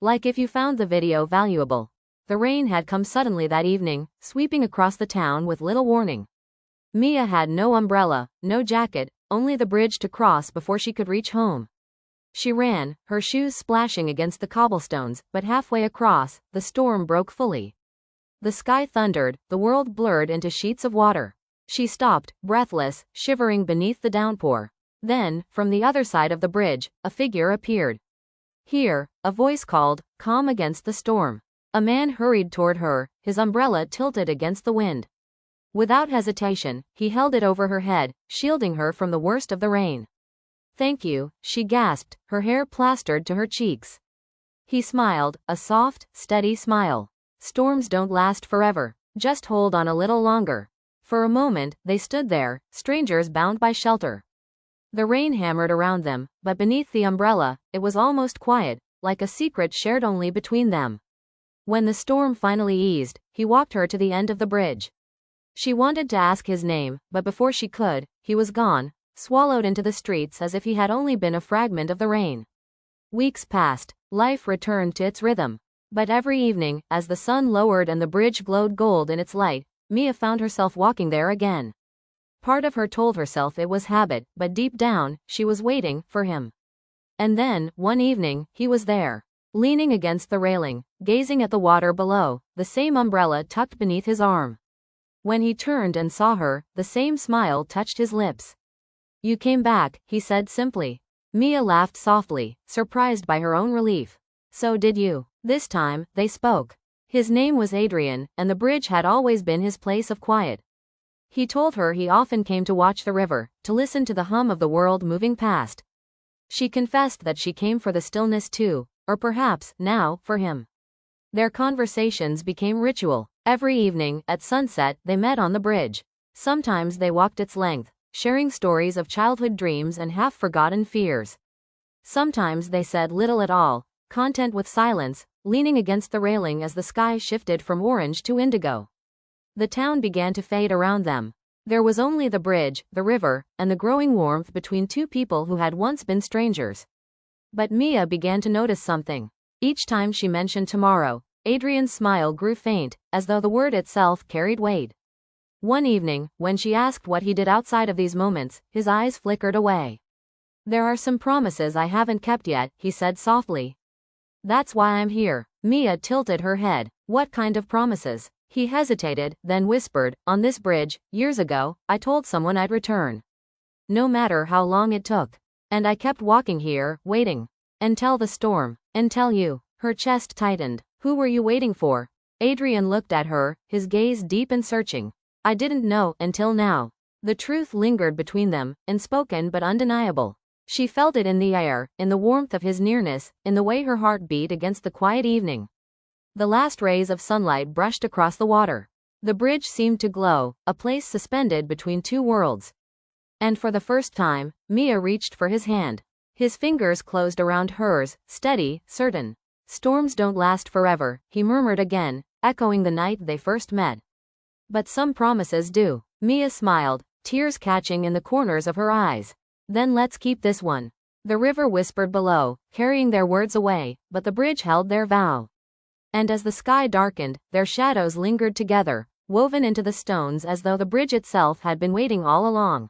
Like if you found the video valuable. The rain had come suddenly that evening, sweeping across the town with little warning. Mia had no umbrella, no jacket, only the bridge to cross before she could reach home. She ran, her shoes splashing against the cobblestones, but halfway across, the storm broke fully. The sky thundered, the world blurred into sheets of water. She stopped, breathless, shivering beneath the downpour. Then, from the other side of the bridge, a figure appeared. Here, a voice called, calm against the storm. A man hurried toward her, his umbrella tilted against the wind. Without hesitation, he held it over her head, shielding her from the worst of the rain. "Thank you," she gasped, her hair plastered to her cheeks. He smiled, a soft, steady smile. "Storms don't last forever. Just hold on a little longer." For a moment, they stood there, strangers bound by shelter. The rain hammered around them, but beneath the umbrella, it was almost quiet, like a secret shared only between them. When the storm finally eased, he walked her to the end of the bridge. She wanted to ask his name, but before she could, he was gone, swallowed into the streets as if he had only been a fragment of the rain. Weeks passed, life returned to its rhythm. But every evening, as the sun lowered and the bridge glowed gold in its light, Mia found herself walking there again. Part of her told herself it was habit, but deep down, she was waiting for him. And then, one evening, he was there. Leaning against the railing, gazing at the water below, the same umbrella tucked beneath his arm. When he turned and saw her, the same smile touched his lips. "You came back," he said simply. Mia laughed softly, surprised by her own relief. "So did you." This time, they spoke. His name was Adrian, and the bridge had always been his place of quiet. He told her he often came to watch the river, to listen to the hum of the world moving past. She confessed that she came for the stillness too. Or perhaps, now, for him. Their conversations became ritual. Every evening, at sunset, they met on the bridge. Sometimes they walked its length, sharing stories of childhood dreams and half-forgotten fears. Sometimes they said little at all, content with silence, leaning against the railing as the sky shifted from orange to indigo. The town began to fade around them. There was only the bridge, the river, and the growing warmth between two people who had once been strangers. But Mia began to notice something. Each time she mentioned tomorrow, Adrian's smile grew faint, as though the word itself carried weight. One evening, when she asked what he did outside of these moments, his eyes flickered away. "There are some promises I haven't kept yet," he said softly. "That's why I'm here." Mia tilted her head. "What kind of promises?" He hesitated, then whispered, "On this bridge, years ago, I told someone I'd return. No matter how long it took. And I kept walking here, waiting. Until the storm. Until you." Her chest tightened. "Who were you waiting for?" Adrian looked at her, his gaze deep and searching. "I didn't know, until now." The truth lingered between them, unspoken but undeniable. She felt it in the air, in the warmth of his nearness, in the way her heart beat against the quiet evening. The last rays of sunlight brushed across the water. The bridge seemed to glow, a place suspended between two worlds. And for the first time, Mia reached for his hand. His fingers closed around hers, steady, certain. "Storms don't last forever," he murmured again, echoing the night they first met. "But some promises do." Mia smiled, tears catching in the corners of her eyes. "Then let's keep this one." The river whispered below, carrying their words away, but the bridge held their vow. And as the sky darkened, their shadows lingered together, woven into the stones as though the bridge itself had been waiting all along.